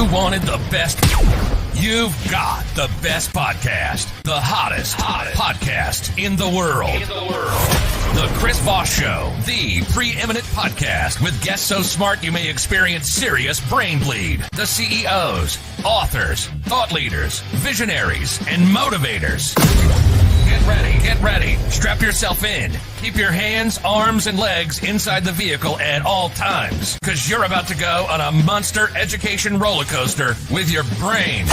You wanted the best. You've got the best podcast, the hottest podcast in the world. The Chris Voss Show, the preeminent podcast with guests so smart you may experience serious brain bleed. The CEOs, authors, thought leaders, visionaries, and motivators. Get ready. Strap yourself in. Keep your hands, arms, and legs inside the vehicle at all times, because you're about to go on a monster education roller coaster with your brain.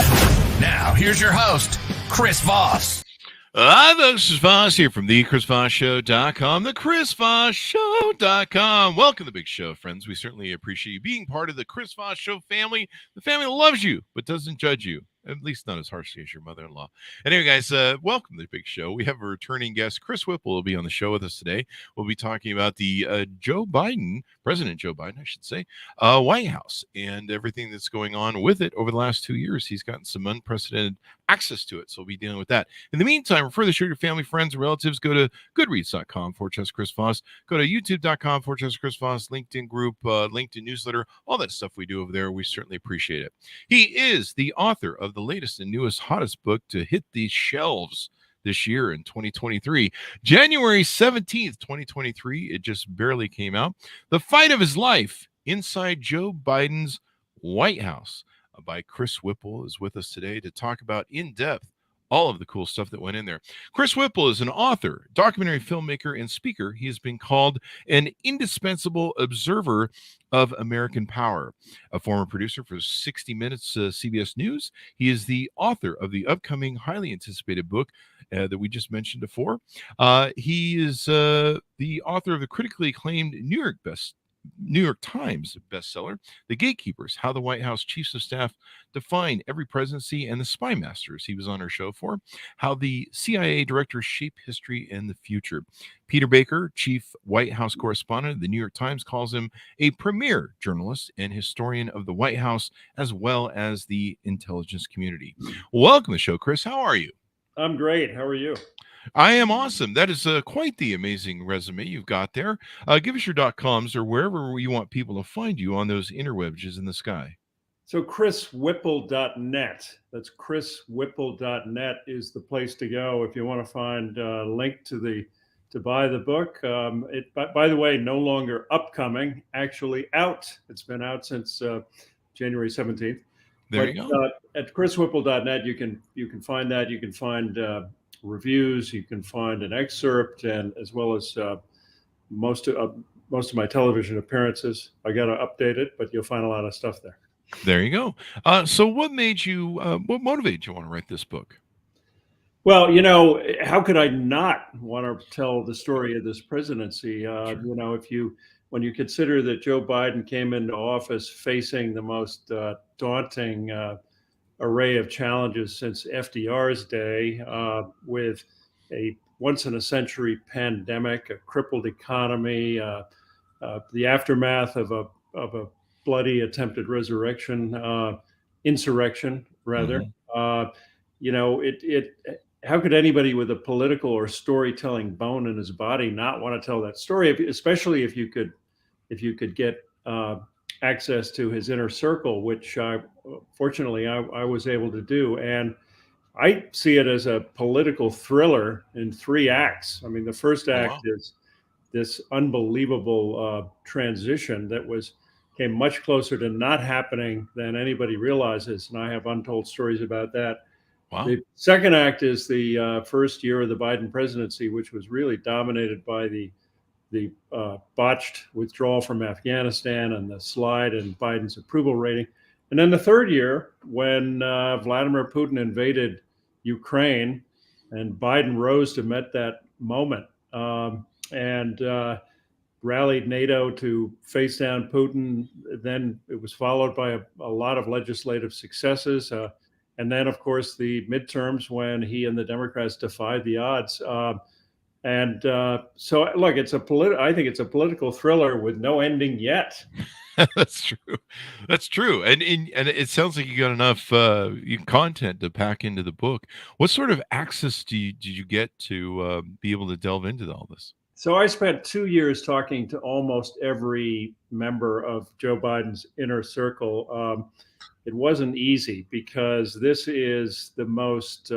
Now, here's your host, Chris Voss. Hi, this is Voss here from the ChrisVossShow.com, the ChrisVossShow.com. Welcome to the big show, friends. We certainly appreciate you being part of the Chris Voss Show family, the family that loves you but doesn't judge you. At least not as harshly as your mother-in-law. Anyway, guys, welcome to the big show. We have a returning guest. Chris Whipple will be on the show with us today. We'll be talking about the President Joe Biden, I should say, White House and everything that's going on with it over the last 2 years. He's gotten some unprecedented access to it, so we'll be dealing with that. In the meantime, refer the show to your family, friends, and relatives. Go to goodreads.com/Chris Voss. Go to youtube.com/Chris Voss, LinkedIn group, LinkedIn newsletter, all that stuff we do over there. We certainly appreciate it. He is the author of the latest and newest, hottest book to hit these shelves this year in 2023. January 17th, 2023. It just barely came out. The Fight of His Life Inside Joe Biden's White House by Chris Whipple is with us today to talk about in depth all of the cool stuff that went in there. Chris Whipple is an author, documentary filmmaker, and speaker. He has been called an indispensable observer of American power. A former producer for 60 Minutes CBS News, he is the author of the upcoming highly anticipated book that we just mentioned before. He is the author of the critically acclaimed New York Times bestseller, The Gatekeepers, How the White House Chiefs of Staff Define Every Presidency and the Spy Masters he was on our show for, How the CIA Directors Shape History and the Future. Peter Baker, Chief White House Correspondent of the New York Times, calls him a premier journalist and historian of the White House as well as the intelligence community. Welcome to the show, Chris. How are you? I'm great. How are you? I am awesome. That is quite the amazing resume you've got there. Give us your .coms or wherever you want people to find you on those interwebs in the sky. So chriswhipple.net. That's chriswhipple.net is the place to go if you want to find a link to buy the book. By the way, no longer upcoming, actually out. It's been out since January 17th. There you go. At chriswhipple.net, you can find that. You can find reviews, you can find an excerpt, and as well as most of my television appearances. I got to update it, but you'll find a lot of stuff there. There you go. So what motivated you want to write this book? Well, how could I not want to tell the story of this presidency? Sure. When you consider that Joe Biden came into office facing the most daunting array of challenges since FDR's day, with a once-in-a-century pandemic, a crippled economy, the aftermath of a bloody attempted insurrection, rather. Mm-hmm. How could anybody with a political or storytelling bone in his body not want to tell that story, especially if you could get access to his inner circle, which fortunately I was able to do. And I see it as a political thriller in 3 acts. I mean, the first act is this unbelievable transition that came much closer to not happening than anybody realizes. And I have untold stories about that. Wow. The second act is the first year of the Biden presidency, which was really dominated by the botched withdrawal from Afghanistan and the slide in Biden's approval rating. And then the third year, when Vladimir Putin invaded Ukraine and Biden rose to meet that moment and rallied NATO to face down Putin. Then it was followed by a lot of legislative successes. And then, of course, the midterms when he and the Democrats defied the odds. So, look, I think it's a political thriller with no ending yet. That's true. And it sounds like you got enough content to pack into the book. What sort of access did you get to be able to delve into all this? So I spent 2 years talking to almost every member of Joe Biden's inner circle. it wasn't easy, because this is the most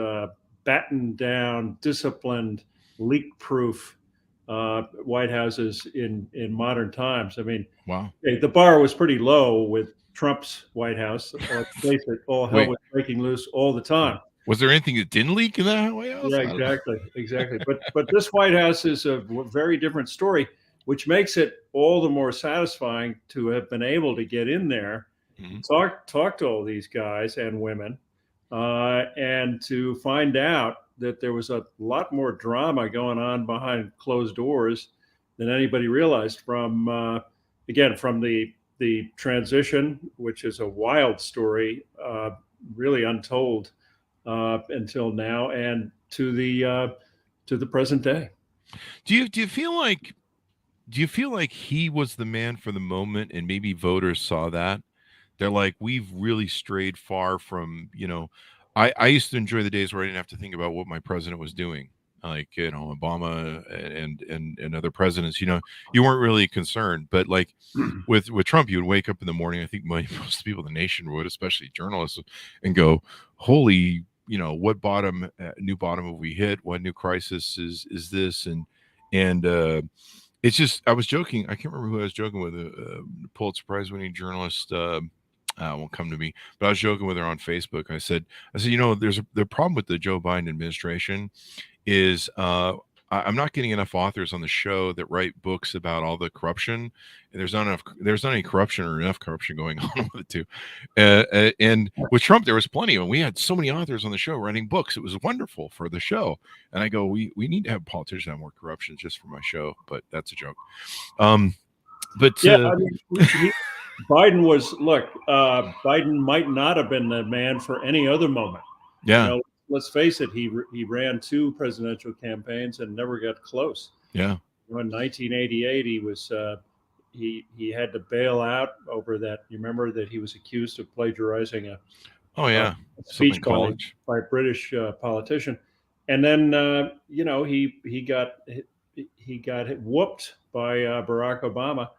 battened down, disciplined, leak-proof White Houses in modern times. I mean, Wow. the bar was pretty low with Trump's White House. Let's face it, all hell Wait. was breaking loose all the time. Was there anything that didn't leak in that White House? Yeah, exactly. But this White House is a very different story, which makes it all the more satisfying to have been able to get in there, talk to all these guys and women, and to find out that there was a lot more drama going on behind closed doors than anybody realized. From the transition, which is a wild story, really untold until now, and to the present day. Do you feel like he was the man for the moment, and maybe voters saw that? They're like, we've really strayed far from, I used to enjoy the days where I didn't have to think about what my president was doing. Like, Obama and other presidents, you weren't really concerned. But like with Trump, you would wake up in the morning, I think most people in the nation would, especially journalists, and go, holy, what new bottom have we hit? What new crisis is this? And it's just, I was joking. I can't remember who I was joking with. Pulitzer Prize winning journalist, won't come to me, but I was joking with her on Facebook. I said, there's the problem with the Joe Biden administration is I'm not getting enough authors on the show that write books about all the corruption. And there's not any corruption or enough corruption going on with it too. And with Trump, there was plenty of, we had so many authors on the show writing books. It was wonderful for the show. And I go, we need to have politicians have more corruption just for my show, but that's a joke. Biden was, Biden might not have been the man for any other moment. Yeah. Let's face it, he ran 2 presidential campaigns and never got close. Yeah. In 1988, he was he had to bail out over that. You remember that he was accused of plagiarizing a speech by a British politician, and then he got whooped by Barack Obama,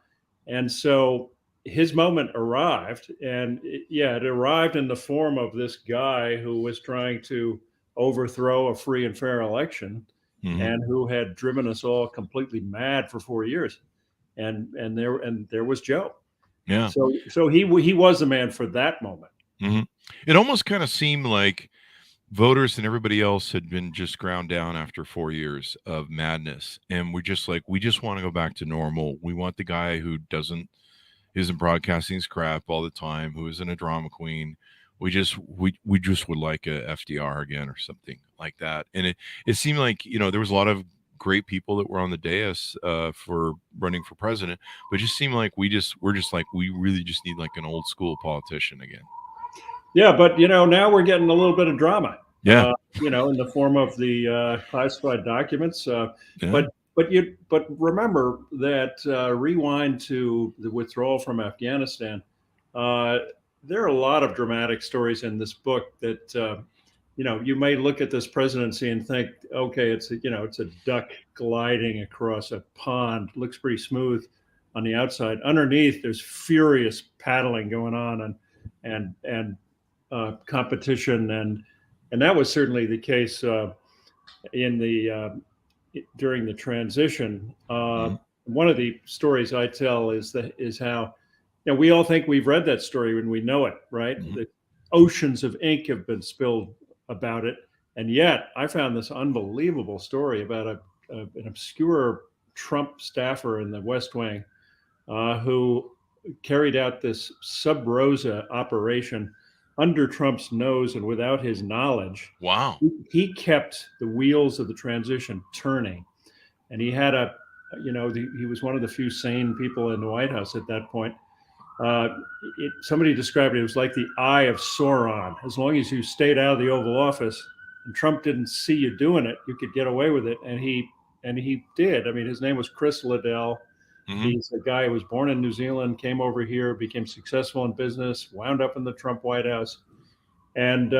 and so his moment arrived, and it arrived in the form of this guy who was trying to overthrow a free and fair election, and who had driven us all completely mad for 4 years. And there was Joe. Yeah. So he was the man for that moment. It almost kind of seemed like voters and everybody else had been just ground down after 4 years of madness, and we just want to go back to normal. We want the guy who isn't broadcasting his crap all the time, who isn't a drama queen. We just would like a FDR again or something like that. And it seemed like, there was a lot of great people that were on the dais for running for president, but it just seemed like we really just need like an old school politician again. Yeah, but now we're getting a little bit of drama. Yeah. In the form of the classified documents. But remember that rewind to the withdrawal from Afghanistan. There are a lot of dramatic stories in this book that you may look at this presidency and think, okay, it's a duck gliding across a pond. Looks pretty smooth on the outside. Underneath, there's furious paddling going on and competition, and that was certainly the case during the transition. One of the stories I tell is how we all think we've read that story when we know it, right? The oceans of ink have been spilled about it, and yet I found this unbelievable story about an obscure Trump staffer in the West Wing who carried out this sub rosa operation under Trump's nose and without his knowledge. Wow. He kept the wheels of the transition turning, and he had he was one of the few sane people in the White House at that point. Somebody described it was like the eye of Sauron. As long as you stayed out of the Oval Office and Trump didn't see you doing it, you could get away with it. And he did. I mean, his name was Chris Liddell. He's a guy who was born in New Zealand, came over here, became successful in business, wound up in the Trump White House. And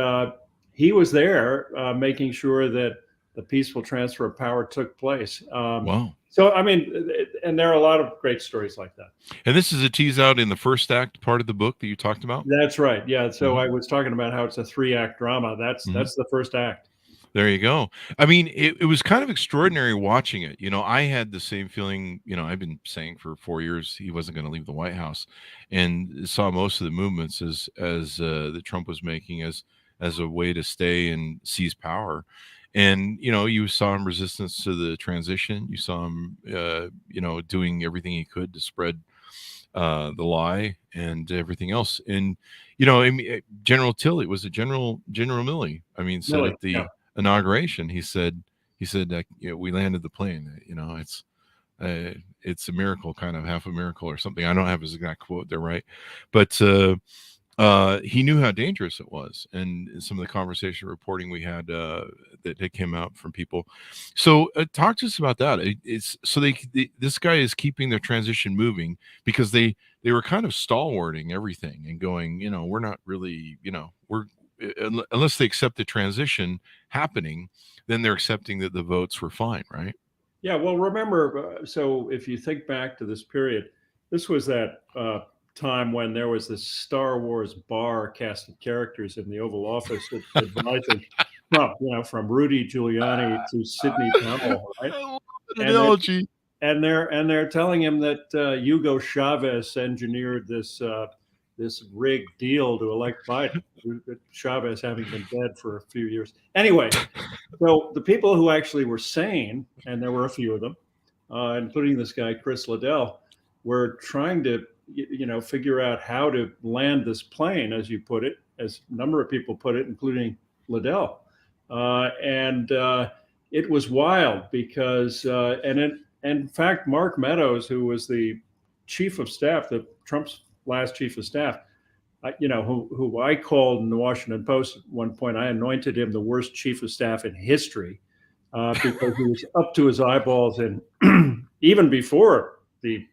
he was there making sure that the peaceful transfer of power took place. Wow. So, I mean, and there are a lot of great stories like that. And this is a tease out in the first act part of the book that you talked about? That's right. Yeah. So I was talking about how it's a 3-act drama. That's the first act. There you go. I mean, it was kind of extraordinary watching it. I had the same feeling, I've been saying for 4 years he wasn't going to leave the White House, and saw most of the movements as that Trump was making as a way to stay and seize power. And, you saw him resistance to the transition. You saw him, doing everything he could to spread the lie and everything else. And, I mean, General Tilley was a General Milley. I mean, said at the inauguration, he said we landed the plane. It's a miracle, kind of half a miracle or something. I don't have his exact quote there, right? But he knew how dangerous it was, and some of the conversation reporting we had that came out from people. So talk to us about that. This guy is keeping the transition moving because they were kind of stalwarting everything and going, we're not really, we're unless they accept the transition happening, then they're accepting that the votes were fine, right? Yeah. Well, remember, so if you think back to this period, this was that time when there was this Star Wars bar cast of characters in the Oval Office advising Trump, from Rudy Giuliani to Sidney Powell, right? I love that analogy. And they're telling him that Hugo Chavez engineered this rigged deal to elect Biden, Chavez having been dead for a few years. Anyway, so the people who actually were sane, and there were a few of them, including this guy, Chris Liddell, were trying to, figure out how to land this plane, as you put it, as a number of people put it, including Liddell. And it was wild because, in fact, Mark Meadows, who was the chief of staff, Trump's last chief of staff, who I called in the Washington Post at one point, I anointed him the worst chief of staff in history because he was up to his eyeballs in even before the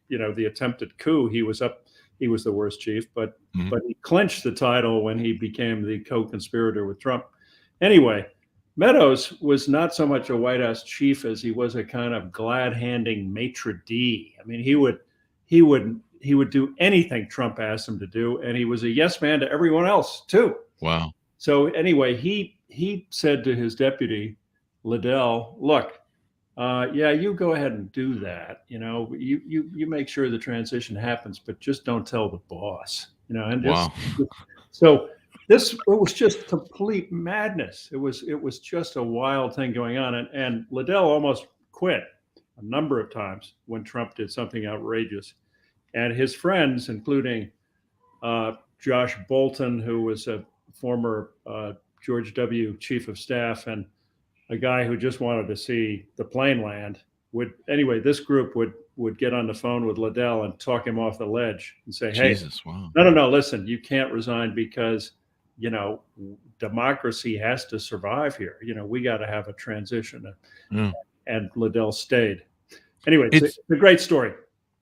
attempted coup, he was the worst chief, but he clinched the title when he became the co-conspirator with Trump. Anyway, Meadows was not so much a White House chief as he was a kind of glad-handing maitre d'. I mean, he would do anything Trump asked him to do, and he was a yes man to everyone else too. Wow. So anyway, he said to his deputy, Liddell, look, you go ahead and do that. You make sure the transition happens, but just don't tell the boss. Wow. So it was just complete madness. It was just a wild thing going on, and Liddell almost quit a number of times when Trump did something outrageous. And his friends, including Josh Bolton, who was a former George W. chief of staff and a guy who just wanted to see the plane land, this group would get on the phone with Liddell and talk him off the ledge and say, hey, Jesus, wow. no, listen, you can't resign because, democracy has to survive here. We got to have a transition. And Liddell stayed. Anyway, it's a great story.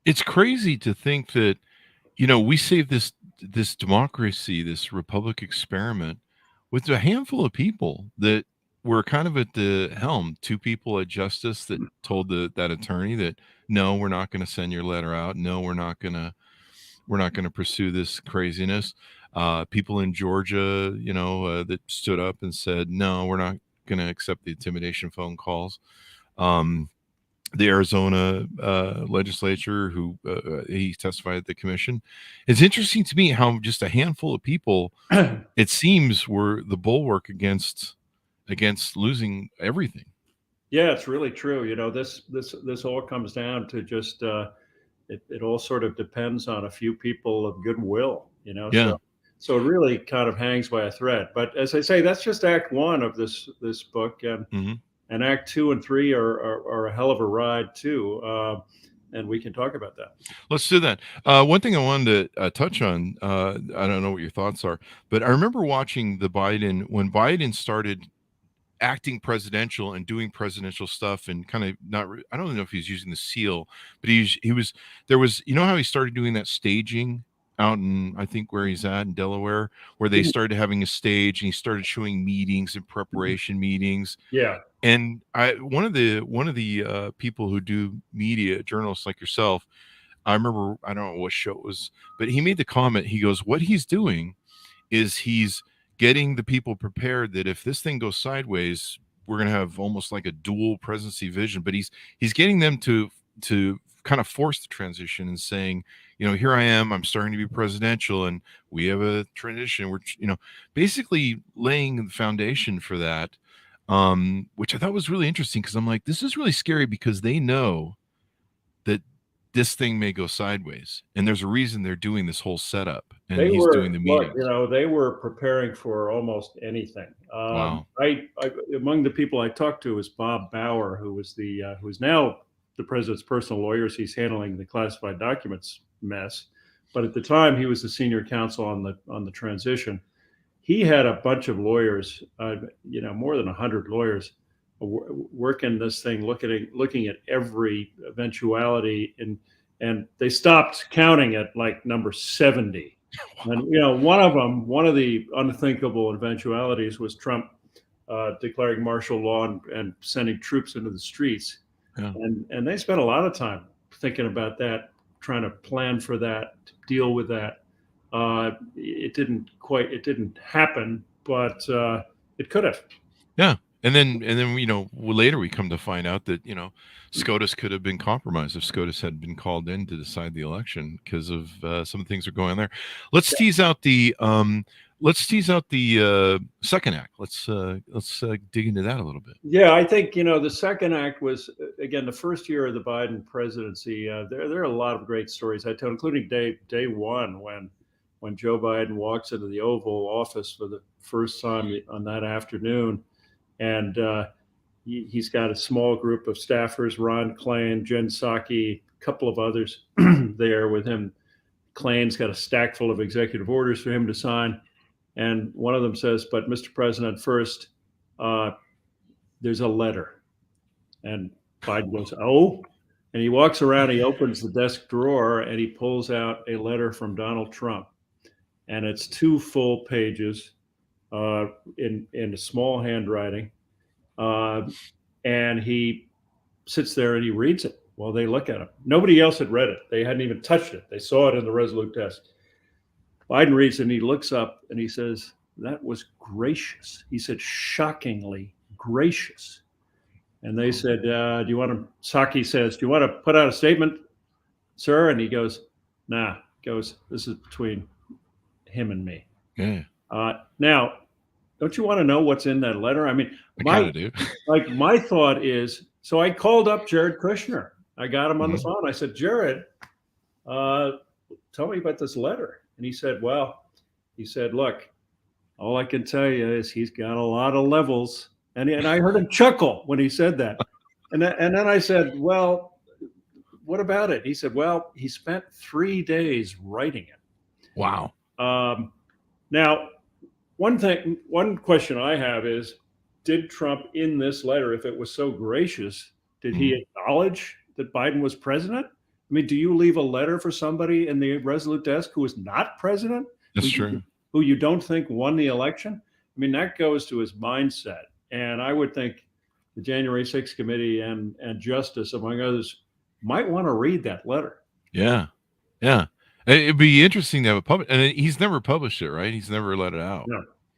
It's crazy to think that, we saved this democracy, this republic experiment with a handful of people that were kind of at the helm. Two people at Justice that told that attorney that, no, we're not going to send your letter out. No, we're not going to pursue this craziness. People in Georgia, that stood up and said, no, we're not going to accept the intimidation phone calls. The Arizona legislature, who he testified at the commission. It's interesting to me how just a handful of people, it seems, were the bulwark against losing everything. Yeah, it's really true. This all comes down to just it all sort of depends on a few people of goodwill. Yeah. So it really kind of hangs by a thread. But as I say, that's just Act 1 of this book, and Act 2 and 3 are a hell of a ride too. And we can talk about that. Let's do that. One thing I wanted to touch on, I don't know what your thoughts are, but I remember watching when Biden started acting presidential and doing presidential stuff and kind of I don't know if he's using the seal, but there was, how he started doing that staging out in, I think, where he's at in Delaware, where they started having a stage and he started showing meetings and preparation meetings. Yeah. And one of the people who do media, journalists like yourself, I remember, I don't know what show it was, but he made the comment. He goes, what he's doing is he's getting the people prepared that if this thing goes sideways, we're going to have almost like a dual presidency vision. But he's getting them to kind of force the transition and saying, here I am, I'm starting to be presidential, and we have a tradition. We're, basically laying the foundation for that, which I thought was really interesting, because I'm like, this is really scary, because they know that this thing may go sideways, and there's a reason they're doing this whole setup, and he's doing the meetings. They were preparing for almost anything. Wow. I among the people I talked to was Bob Bauer, who's now the president's personal lawyer. He's handling the classified documents mess, but at the time he was the senior counsel on the transition. He had a bunch of lawyers, more than 100 lawyers, working this thing, looking at every eventuality, and they stopped counting at like number 70. Wow. And one of the unthinkable eventualities was Trump declaring martial law and sending troops into the streets. Yeah. And they spent a lot of time thinking about that, trying to plan for that, to deal with that. It didn't happen, but it could have. Yeah. And then later we come to find out that, SCOTUS could have been compromised if SCOTUS had been called in to decide the election, because of some of the things that are going on there. Let's tease out the second act. Let's dig into that a little bit. Yeah, I think the second act was, again, the first year of the Biden presidency. There are a lot of great stories I tell, including day one when Joe Biden walks into the Oval Office for the first time on that afternoon. And he's got a small group of staffers, Ron Klain, Jen Psaki, a couple of others there with him. Klain's got a stack full of executive orders for him to sign. And one of them says, but Mr. President, first, there's a letter. And Biden goes, oh. And he walks around, he opens the desk drawer, and he pulls out a letter from Donald Trump. And it's 2 full pages. In a small handwriting, and he sits there and he reads it while they look at him. Nobody else had read it. They hadn't even touched it. They saw it in the Resolute desk. Biden reads it and he looks up and he says, that was gracious. He said, shockingly gracious. And they said, Psaki says, do you want to put out a statement, sir? And he goes, nah. He goes, this is between him and me. Yeah. Now, don't you want to know what's in that letter? I mean, my thought is, so I called up Jared Kushner. I got him on the phone. I said, Jared, tell me about this letter. And he said, look, all I can tell you is he's got a lot of levels. And I heard him chuckle when he said that. And then I said, well, what about it? He said, well, he spent 3 days writing it. Wow. Now, one question I have is, did Trump in this letter, if it was so gracious, did he acknowledge that Biden was president? I mean, do you leave a letter for somebody in the Resolute desk who is not president? That's true. Who you don't think won the election? I mean, that goes to his mindset. And I would think the January 6th committee and Justice, among others, might want to read that letter. Yeah. Yeah. It'd be interesting to have a public, and he's never published it, right? He's never let it out.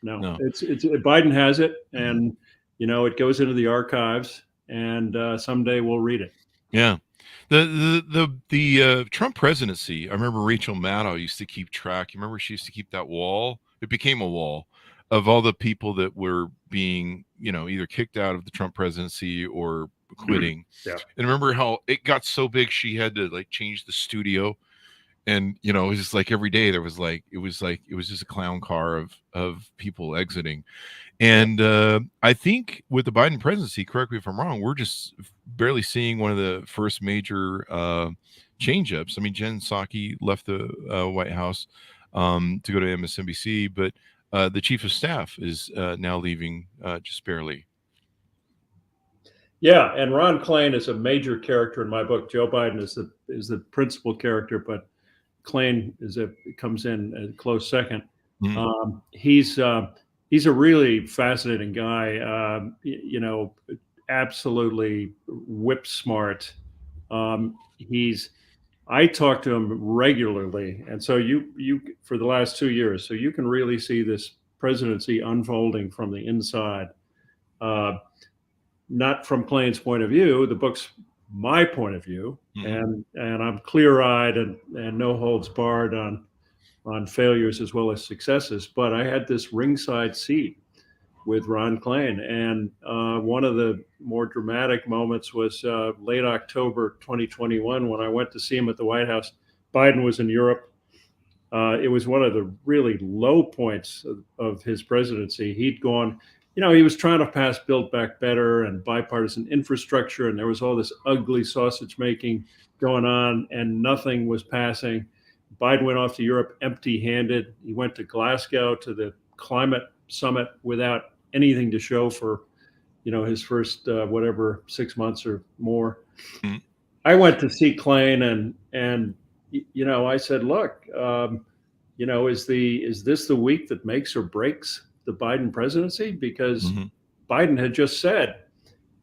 No. It's Biden has it, and it goes into the archives, and someday we'll read it. Yeah, the Trump presidency. I remember Rachel Maddow used to keep track. You remember she used to keep that wall? It became a wall of all the people that were being, either kicked out of the Trump presidency or quitting. Yeah. And remember how it got so big she had to change the studio. And, it was just like every day it was just a clown car of people exiting. And I think with the Biden presidency, correct me if I'm wrong, we're just barely seeing one of the first major change-ups. I mean, Jen Psaki left the White House to go to MSNBC, but the chief of staff is now leaving just barely. Yeah, and Ron Klain is a major character in my book. Joe Biden is the principal character, but Klain comes in a close second. Mhm. He's a really fascinating guy. Absolutely whip smart. I talk to him regularly, and so you for the last 2 years, so you can really see this presidency unfolding from the inside. Not from Klain's point of view. The book's my point of view, and I'm clear-eyed and no holds barred on failures as well as successes. But I had this ringside seat with Ron Klain, and one of the more dramatic moments was late October 2021 when I went to see him at the White House. Biden was in Europe. It was one of the really low points of his presidency. He'd gone, he was trying to pass Build Back Better and bipartisan infrastructure, and there was all this ugly sausage making going on, and nothing was passing. Biden went off to Europe empty-handed. He went to Glasgow to the climate summit without anything to show for, his first 6 months or more. Mm-hmm. I went to see Klain, and I said, look, is this the week that makes or breaks the Biden presidency? Because Biden had just said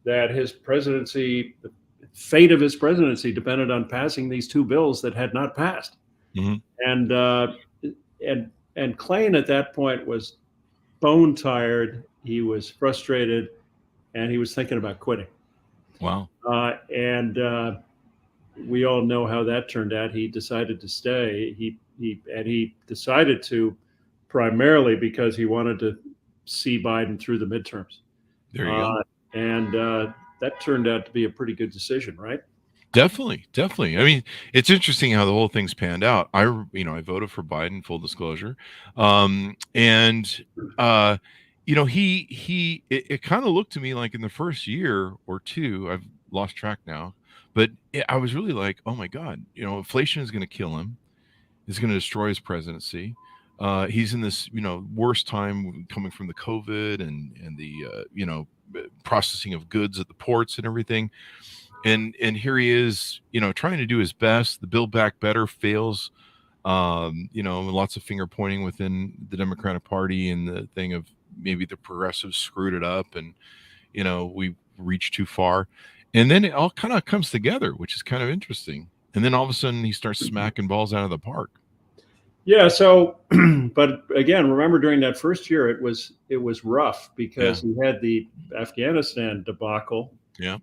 that his presidency, the fate of his presidency, depended on passing these two bills that had not passed. And Klain at that point was bone tired. He was frustrated, and he was thinking about quitting. Wow. We all know how that turned out. He decided to stay. He decided to primarily because he wanted to see Biden through the midterms. There you go. And that turned out to be a pretty good decision, right? Definitely. I mean, it's interesting how the whole thing's panned out. I voted for Biden, full disclosure. It kind of looked to me like in the first year or two, I've lost track now, but I was really like, oh my God, inflation is going to kill him. It's going to destroy his presidency. He's in this, worst time coming from the COVID and the, processing of goods at the ports and everything. And here he is, trying to do his best. The Build Back Better fails. Lots of finger pointing within the Democratic Party and the thing of maybe the progressives screwed it up and, we reached too far. And then it all kind of comes together, which is kind of interesting. And then all of a sudden he starts smacking balls out of the park. Yeah. So, but again, remember during that first year, it was rough because he had the Afghanistan debacle. Yeah.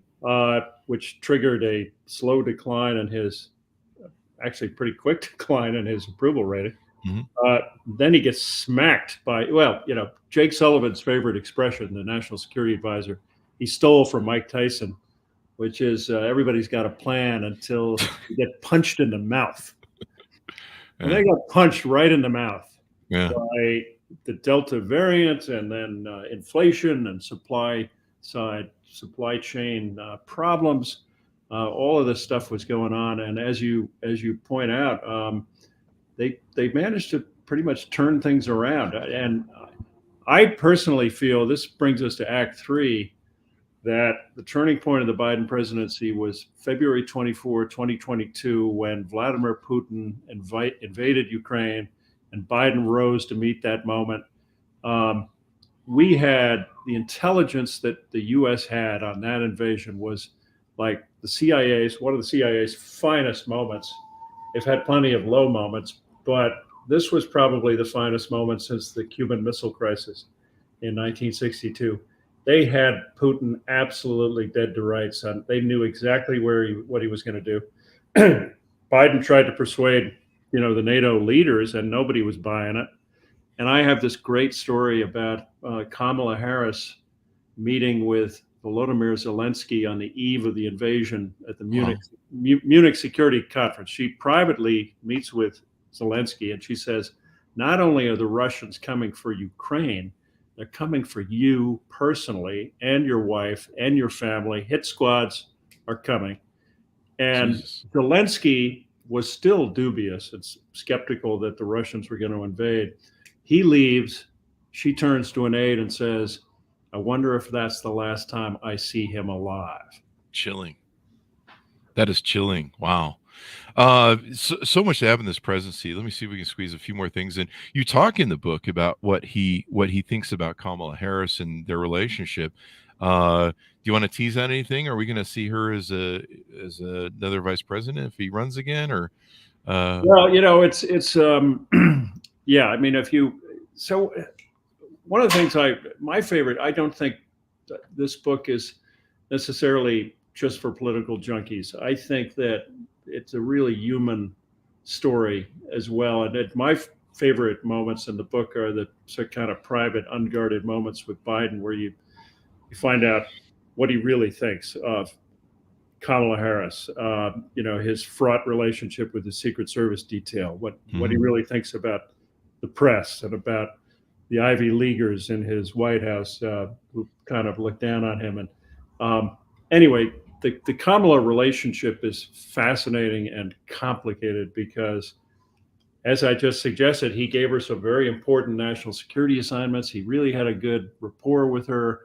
Which triggered a slow decline in his, actually pretty quick decline in his approval rating. Then he gets smacked by, Jake Sullivan's favorite expression, the national security advisor, he stole from Mike Tyson, which is everybody's got a plan until you get punched in the mouth. And they got punched right in the mouth by the Delta variant and then inflation and supply chain problems. All of this stuff was going on, and as you point out, they managed to pretty much turn things around. And I personally feel this brings us to Act 3, that the turning point of the Biden presidency was February 24, 2022, when Vladimir Putin invaded Ukraine, and Biden rose to meet that moment. We had the intelligence that the U.S. had on that invasion was like one of the CIA's finest moments. They've had plenty of low moments, but this was probably the finest moment since the Cuban Missile Crisis in 1962. They had Putin absolutely dead to rights. They knew exactly what he was going to do. Biden tried to persuade, the NATO leaders, and nobody was buying it. And I have this great story about Kamala Harris meeting with Volodymyr Zelensky on the eve of the invasion at the Munich Security Conference. She privately meets with Zelensky, and she says, not only are the Russians coming for Ukraine, they're coming for you personally and your wife and your family. Hit squads are coming. And Jesus. Zelensky was still dubious and skeptical that the Russians were going to invade. He leaves. She turns to an aide and says, I wonder if that's the last time I see him alive. Chilling. That is chilling. Wow. So much to have in this presidency. Let me see if we can squeeze a few more things in. You talk in the book about what he thinks about Kamala Harris and their relationship. Do you want to tease out anything? Are we going to see her as another vice president if he runs again, or? Well, it's yeah. I mean, one of the things my favorite. I don't think this book is necessarily just for political junkies. I think that it's a really human story as well. And my favorite moments in the book are the kind of private, unguarded moments with Biden, where you find out what he really thinks of Kamala Harris, his fraught relationship with the Secret Service detail, what he really thinks about the press and about the Ivy Leaguers in his White House who kind of look down on him. And anyway, the Kamala relationship is fascinating and complicated because, as I just suggested, he gave her some very important national security assignments. He really had a good rapport with her.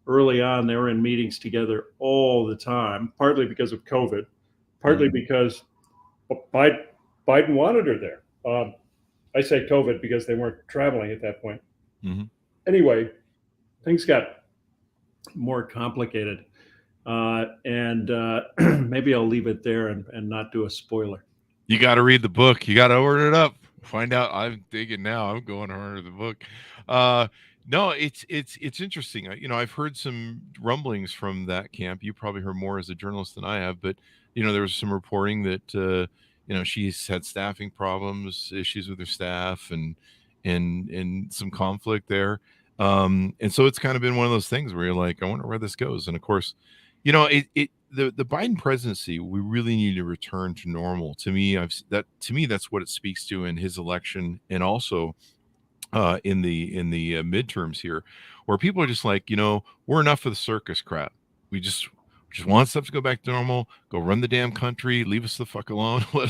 Early on, they were in meetings together all the time, partly because of COVID, partly because Biden wanted her there. I say COVID because they weren't traveling at that point. Anyway, things got more complicated. And maybe I'll leave it there and not do a spoiler. You got to read the book. You got to order it up. Find out. I'm digging now. I'm going to order the book. No, it's interesting. I've heard some rumblings from that camp. You probably heard more as a journalist than I have, but there was some reporting that she's had staffing problems, issues with her staff, and some conflict there. And so it's kind of been one of those things where you're like, I wonder where this goes. And of course, the Biden presidency, we really need to return to normal. To me, that's what it speaks to in his election, and also in the midterms here, where people are just like, we're enough of the circus crap. We just want stuff to go back to normal. Go run the damn country. Leave us the fuck alone. Let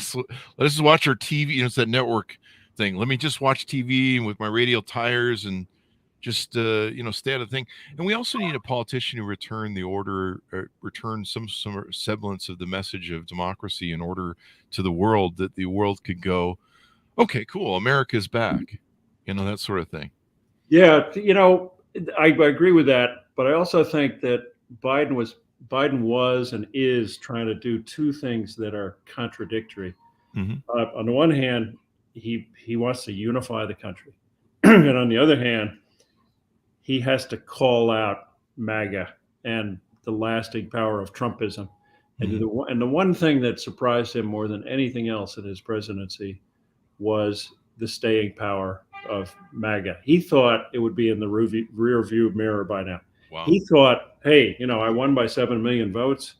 us watch our TV. It's that network thing. Let me just watch TV with my radial tires and just stay out of the thing. And we also need a politician who return the order, return some semblance of the message of democracy in order to the world, that the world could go, okay, cool, America's back. That sort of thing. Yeah, I agree with that, but I also think that Biden was and is trying to do two things that are contradictory. On the one hand, he wants to unify the country, and on the other hand, he has to call out MAGA and the lasting power of Trumpism. And the one thing that surprised him more than anything else in his presidency was the staying power of MAGA. He thought it would be in the rear view mirror by now. Wow. He thought, hey, I won by 7 million votes.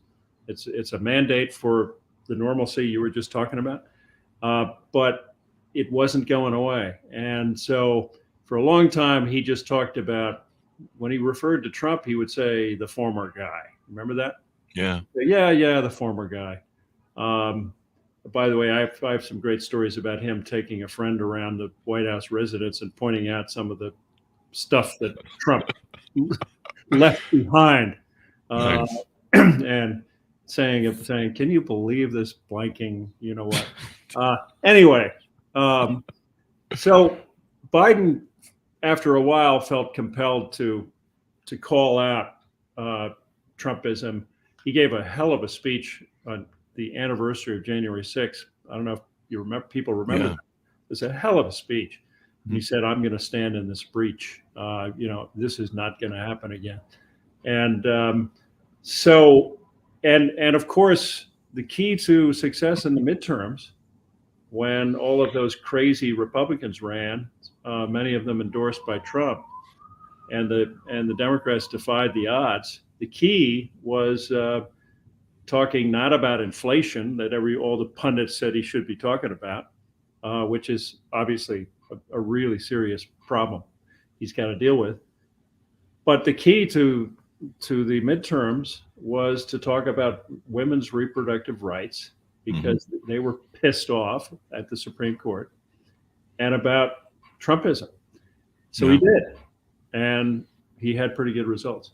It's a mandate for the normalcy you were just talking about. But it wasn't going away. And so for a long time, he just talked about, when he referred to Trump, he would say the former guy. Remember that? Yeah. Yeah, the former guy. By the way, I have some great stories about him taking a friend around the White House residence and pointing out some of the stuff that Trump left behind, Nice. And saying, "Can you believe this blanking? You know what?" Anyway, so Biden, after a while, felt compelled to call out Trumpism. He gave a hell of a speech on the anniversary of January 6th. I don't know if you remember. People remember. Yeah. That. It's a hell of a speech. He said, "I'm going to stand in this breach. This is not going to happen again." And so of course, the key to success in the midterms, when all of those crazy Republicans ran, many of them endorsed by Trump, and the Democrats defied the odds, the key was talking not about inflation that all the pundits said he should be talking about, which is obviously a really serious problem he's got to deal with. But the key to the midterms was to talk about women's reproductive rights, because they were pissed off at the Supreme Court, and about Trumpism. So he did, and he had pretty good results.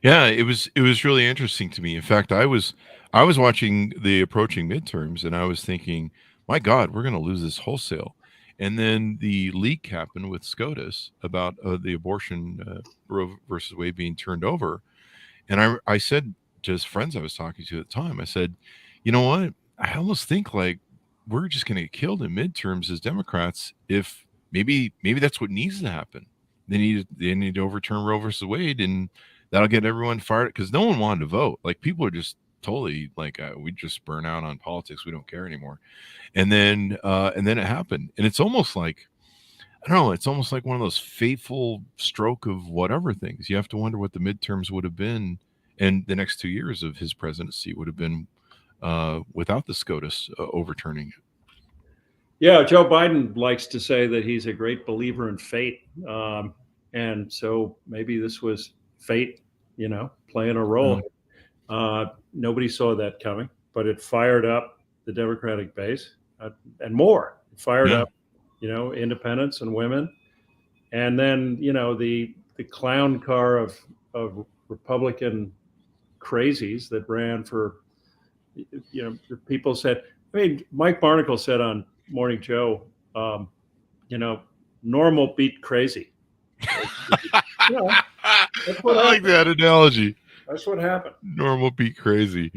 Yeah, it was really interesting to me. In fact, I was watching the approaching midterms, and I was thinking, my God, we're going to lose this wholesale. And then the leak happened with SCOTUS about the abortion Roe versus Wade being turned over. And I said to his friends I was talking to at the time, I said, you know what? I almost think like we're just going to get killed in midterms as Democrats if maybe that's what needs to happen. They need to overturn Roe versus Wade, and that'll get everyone fired because no one wanted to vote. Like people are just totally like we just burn out on politics. We don't care anymore. And then it happened, and it's almost like I don't know. It's almost like one of those fateful stroke of whatever things. You have to wonder what the midterms would have been, and the next 2 years of his presidency would have been without the SCOTUS overturning it. Yeah, Joe Biden likes to say that he's a great believer in fate. And so maybe this was fate, playing a role. Nobody saw that coming, but it fired up the Democratic base and more. It fired Yeah. up, independents and women. And then, the clown car of Republican crazies that ran for, the people said, Mike Barnacle said on Morning Joe, normal beat crazy. That's what I like that analogy. That's what happened. Normal beat crazy.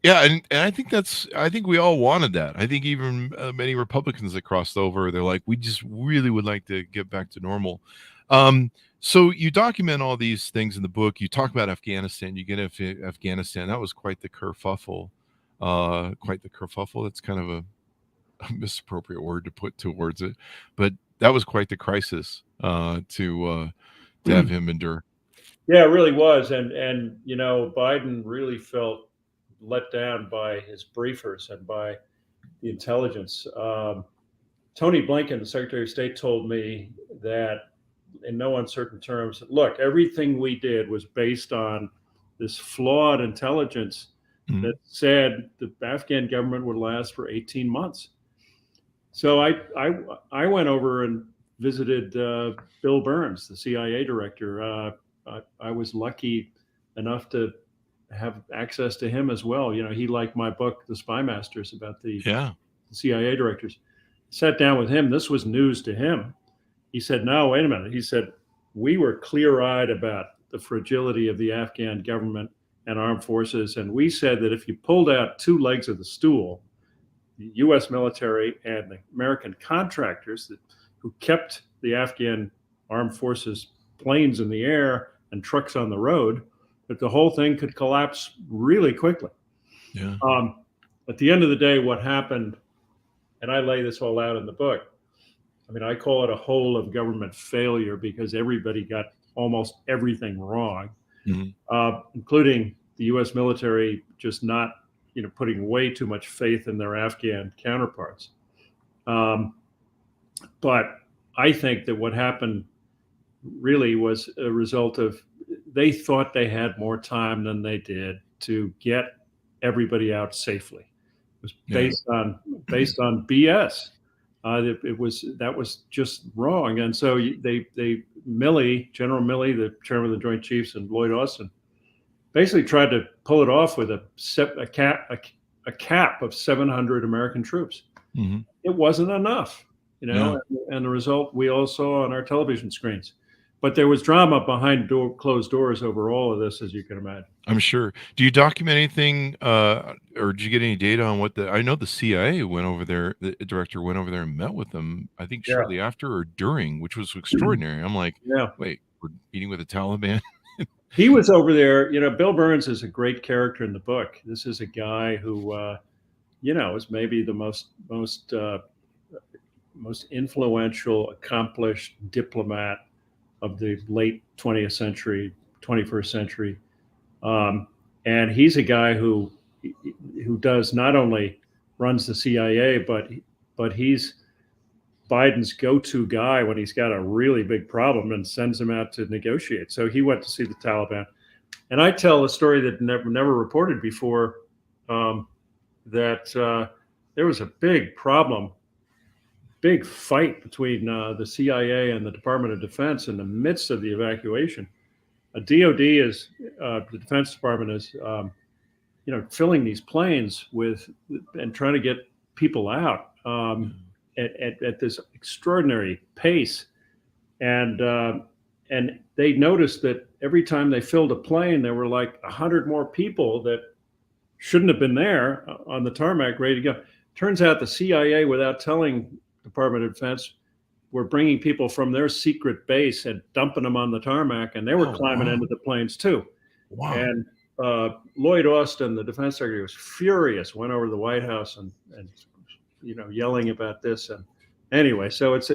Yeah, and I think we all wanted that. I think even many Republicans that crossed over, they're like, we just really would like to get back to normal. So you document all these things in the book. You talk about Afghanistan. You get Afghanistan. That was quite the kerfuffle. That's kind of a misappropriate word to put towards it, but that was quite the crisis to have him endure. Yeah, it really was, and Biden really felt let down by his briefers and by the intelligence. Tony Blinken, the Secretary of State, told me that in no uncertain terms, look, everything we did was based on this flawed intelligence that said the Afghan government would last for 18 months. So I went over and visited Bill Burns, the CIA director. I was lucky enough to have access to him as well. He liked my book, The Spy Masters, about the CIA directors. Sat down with him. This was news to him. He said, no, wait a minute. He said, we were clear-eyed about the fragility of the Afghan government and armed forces. And we said that if you pulled out two legs of the stool, the U.S. military and the American contractors who kept the Afghan armed forces planes in the air and trucks on the road, that the whole thing could collapse really quickly. Yeah. At the end of the day, what happened, and I lay this all out in the book, I call it a whole of government failure because everybody got almost everything wrong, including the U.S. military just not, putting way too much faith in their Afghan counterparts. But I think that what happened really was a result of they thought they had more time than they did to get everybody out safely. It was based on BS. That was just wrong, and so General Milley, the chairman of the Joint Chiefs, and Lloyd Austin, basically tried to pull it off with a cap of 700 American troops. It wasn't enough, and the result we all saw on our television screens. But there was drama behind closed doors over all of this, as you can imagine. I'm sure. Do you document anything, or did you get any data on what I know the CIA went over there, the director went over there and met with them, I think shortly after or during, which was extraordinary. I'm like, wait, we're meeting with the Taliban? He was over there. Bill Burns is a great character in the book. This is a guy who, is maybe the most influential, accomplished diplomat of the late 20th century, 21st century. And he's a guy who does not only runs the CIA, but he's Biden's go-to guy when he's got a really big problem and sends him out to negotiate. So he went to see the Taliban. And I tell a story that never reported before, that there was a big fight between the CIA and the Department of Defense in the midst of the evacuation. DOD is the Defense Department is filling these planes with and trying to get people out at this extraordinary pace, and they noticed that every time they filled a plane, there were like 100 more people that shouldn't have been there on the tarmac ready to go. Turns out the CIA, without telling Department of Defense, were bringing people from their secret base and dumping them on the tarmac, and they were climbing into the planes too. Wow. And Lloyd Austin, the defense secretary, was furious, went over to the White House and yelling about this. And anyway, so it's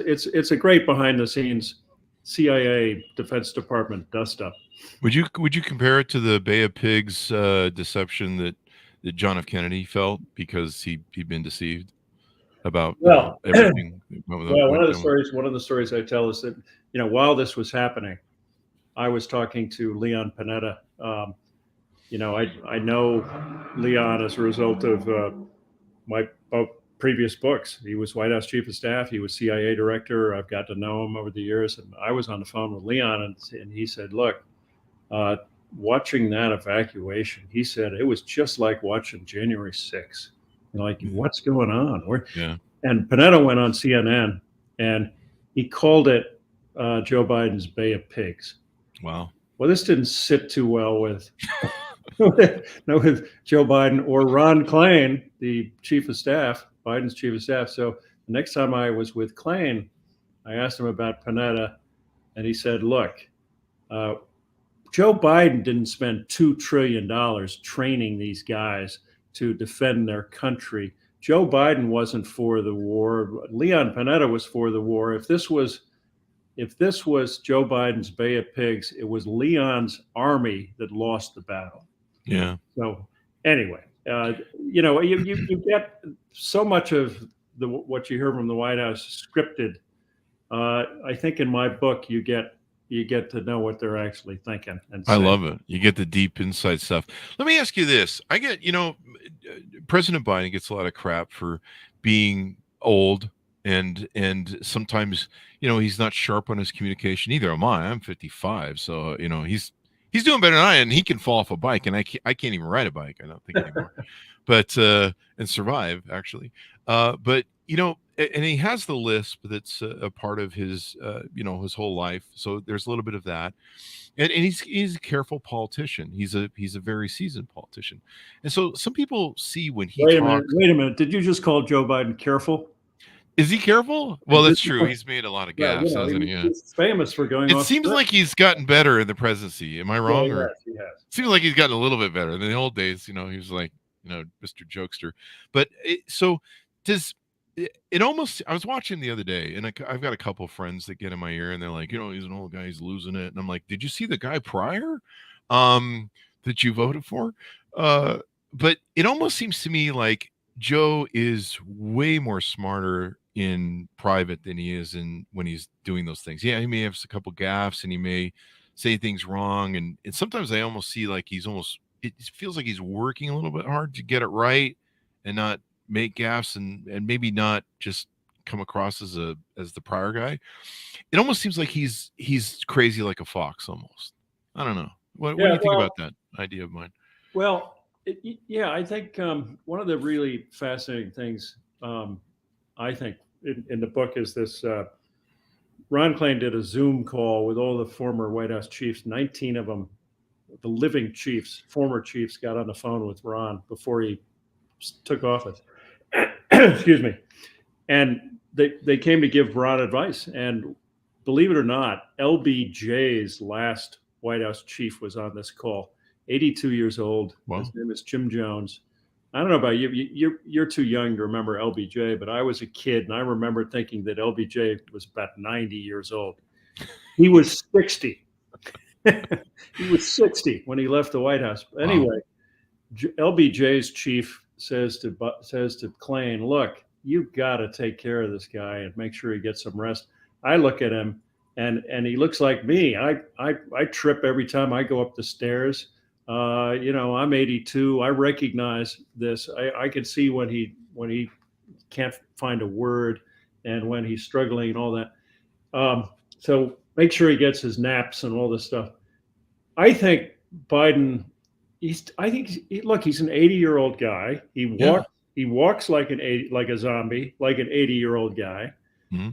a great behind the scenes CIA Defense Department dust up. Would you compare it to the Bay of Pigs deception that John F. Kennedy felt because he'd been deceived about everything? One of the stories I tell is that while this was happening, I was talking to Leon Panetta. I know Leon as a result of my previous books. He was White House Chief of Staff. He was CIA Director. I've got to know him over the years. And I was on the phone with Leon, and he said, look, watching that evacuation, he said, it was just like watching January 6th. Like, what's going on? And Panetta went on CNN, and he called it Joe Biden's Bay of Pigs. Wow. Well, this didn't sit too well with Joe Biden or Ron Klain, the chief of staff, Biden's chief of staff. So the next time I was with Klain, I asked him about Panetta, and he said, look, Joe Biden didn't spend $2 trillion training these guys to defend their country. Joe Biden wasn't for the war. Leon Panetta was for the war. If this was Joe Biden's Bay of Pigs, it was Leon's army that lost the battle. Yeah. So anyway, you get so much of what you hear from the White House scripted. I think in my book you get to know what they're actually thinking. And I love it. You get the deep inside stuff. Let me ask you this. I get, President Biden gets a lot of crap for being old and sometimes, he's not sharp on his communication. Neither am I. I'm 55. So, he's doing better than I am, and he can fall off a bike, and I can't even ride a bike, I don't think anymore, but, and survive actually. But, and he has the lisp that's a part of his, his whole life. So there's a little bit of that. And he's a careful politician. He's a very seasoned politician. And so some people see when he talks. Wait a minute. Did you just call Joe Biden careful? Is he careful? Well, that's true. He's made a lot of gaffes, hasn't he? Yeah. He's famous for going It off seems like he's gotten better in the presidency. Am I wrong? Yeah, he has. It seems like he's gotten a little bit better. In the old days, he was like, Mr. Jokester. But it almost, I was watching the other day, and I've got a couple of friends that get in my ear, and they're like, he's an old guy, he's losing it. And I'm like, did you see the guy prior that you voted for? But it almost seems to me like Joe is way more smarter in private than he is when he's doing those things. Yeah, he may have a couple gaffes, and he may say things wrong. And sometimes I almost see like it feels like he's working a little bit hard to get it right and not make gaffes and maybe not just come across as the prior guy. It almost seems like he's crazy like a fox almost. I don't know. What do you think about that idea of mine? Well, I think one of the really fascinating things I think in the book is this. Ron Klain did a Zoom call with all the former White House chiefs. 19 of them, the living chiefs, former chiefs, got on the phone with Ron before he took office. Excuse me. And they came to give Ron advice. And believe it or not, LBJ's last White House chief was on this call. 82 years old. Wow. His name is Jim Jones. I don't know about you. You're too young to remember LBJ, but I was a kid, and I remember thinking that LBJ was about 90 years old. He was 60. He was 60 when he left the White House. Anyway, LBJ's chief says to Klain, look, you've got to take care of this guy and make sure he gets some rest. I look at him, and he looks like me. I trip every time I go up the stairs. I'm 82. I recognize this. I can see when he can't find a word and when he's struggling and all that. So make sure he gets his naps and all this stuff. I think Biden. Look, he's an 80-year-old guy. He walks like a zombie, like an 80-year-old guy. Mhm.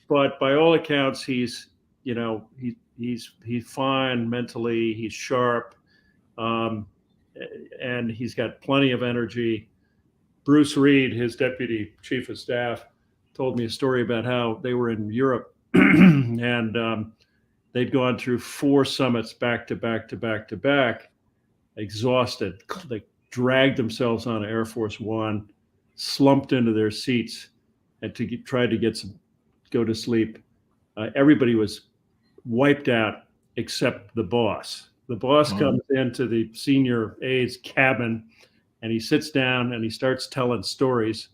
But by all accounts, he's fine mentally. He's sharp, and he's got plenty of energy. Bruce Reed, his deputy chief of staff, told me a story about how they were in Europe and they'd gone through 4 summits back to back to back to back, exhausted. They dragged themselves on Air Force One, slumped into their seats, and try to go to sleep. Everybody was wiped out except the boss. The boss comes into the senior aide's cabin, and he sits down and he starts telling stories.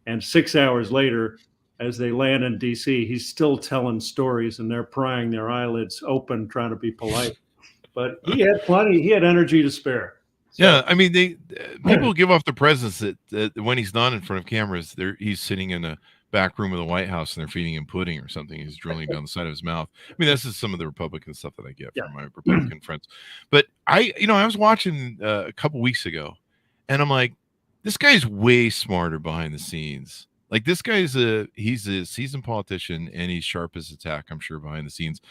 And 6 hours later, as they land in D.C., he's still telling stories, and they're prying their eyelids open, trying to be polite. But he had plenty. He had energy to spare. So, yeah, I mean, people give off the presence that when he's not in front of cameras, he's sitting in a back room of the White House and they're feeding him pudding or something. He's drilling down the side of his mouth. I mean, this is some of the Republican stuff that I get from my Republican friends. But I was watching a couple weeks ago, and I'm like, this guy's way smarter behind the scenes. Like, this guy's he's a seasoned politician, and he's sharp as a tack, I'm sure, behind the scenes.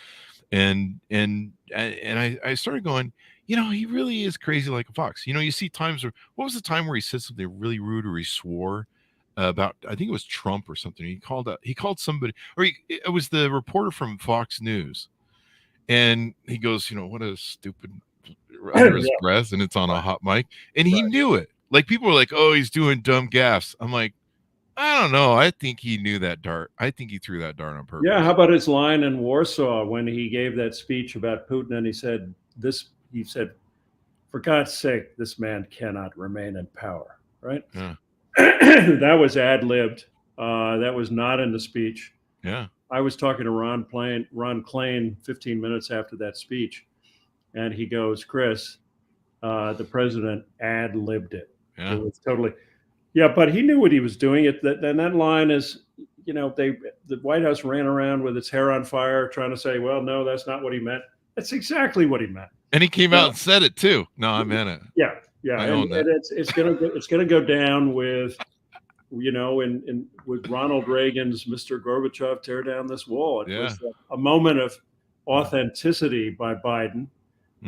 And I started going, he really is crazy like a fox. You see times where, what was the time where he said something really rude, or he swore about, I think it was Trump or something. He called somebody, or it was the reporter from Fox News, and he goes, what a stupid, under his breath, and it's on a hot mic, and he knew it. Like, people were like, oh, he's doing dumb gaffes. I'm like, I don't know. I think he knew that dart. I think he threw that dart on purpose. Yeah. How about his line in Warsaw when he gave that speech about Putin, and he said, for God's sake, this man cannot remain in power. Right. Yeah. That was ad-libbed. That was not in the speech. Yeah. I was talking to Ron Klain 15 minutes after that speech, and he goes, Chris, the president ad-libbed it. Yeah. It was totally. Yeah, but he knew what he was doing. And that line is, the White House ran around with its hair on fire trying to say, well, no, that's not what he meant. That's exactly what he meant. And he came out and said it too. No, I meant it. Yeah. And it's gonna go down with, with Ronald Reagan's Mr. Gorbachev, tear down this wall. It was a moment of authenticity by Biden,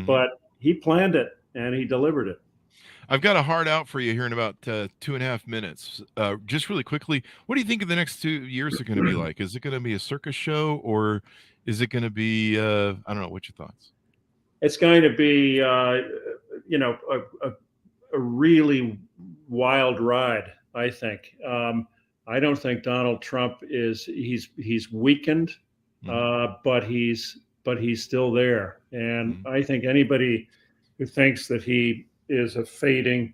but he planned it and he delivered it. I've got a hard out for you here in about 2.5 minutes. Just really quickly, what do you think of the next 2 years are going to be like? Is it going to be a circus show, or is it going to be, I don't know, what's your thoughts? It's going to be, a really wild ride, I think. I don't think Donald Trump he's weakened, but he's still there. And I think anybody who thinks that he is a fading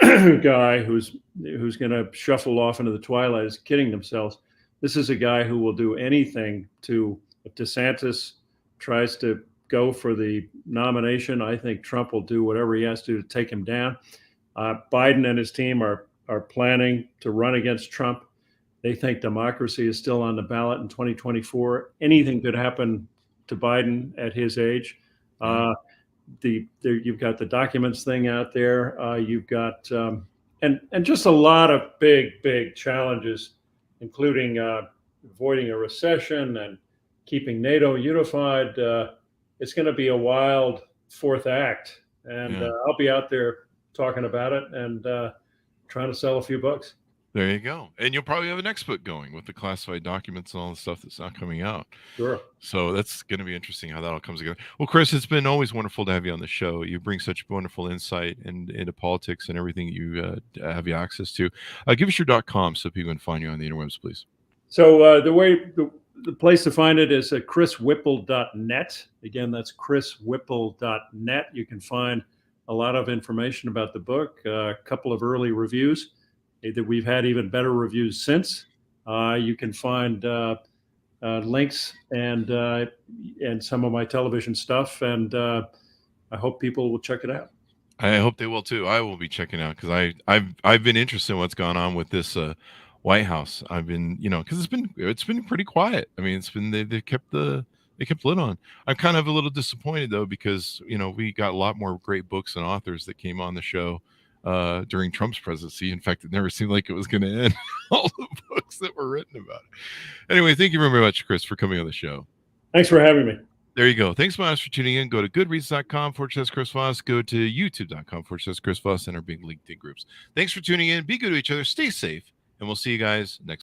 guy who's going to shuffle off into the twilight is kidding themselves. This is a guy who will do anything if DeSantis tries to go for the nomination, I think Trump will do whatever he has to take him down. Biden and his team are planning to run against Trump. They think democracy is still on the ballot in 2024. Anything could happen to Biden at his age. You've got the documents thing out there. You've got and just a lot of big challenges, including avoiding a recession and keeping NATO unified. It's going to be a wild fourth act, and I'll be out there talking about it and trying to sell a few books. There you go. And you'll probably have a next book going with the classified documents and all the stuff that's not coming out. Sure. So that's going to be interesting how that all comes together. Well, Chris, it's been always wonderful to have you on the show. You bring such wonderful insight into politics and everything you have access to. Give us your .com so people can find you on the interwebs, please. So the place to find it is at chriswhipple.net. Again, that's chriswhipple.net. You can find a lot of information about the book, a couple of early reviews. That we've had even better reviews since. You can find links and some of my television stuff, and I hope people will check it out. I hope they will too. I will be checking out because I've been interested in what's gone on with this White House. I've been because it's been pretty quiet. I mean, they've kept the It kept lit on. I'm kind of a little disappointed though, because we got a lot more great books and authors that came on the show during Trump's presidency. In fact, it never seemed like it was going to end. All the books that were written about it. Anyway, thank you very much, Chris, for coming on the show. Thanks for having me. There you go. Thanks so much for tuning in. Go to goodreads.com/Chris Voss. Go to youtube.com/Chris Voss and our big LinkedIn groups. Thanks for tuning in. Be good to each other. Stay safe. And we'll see you guys next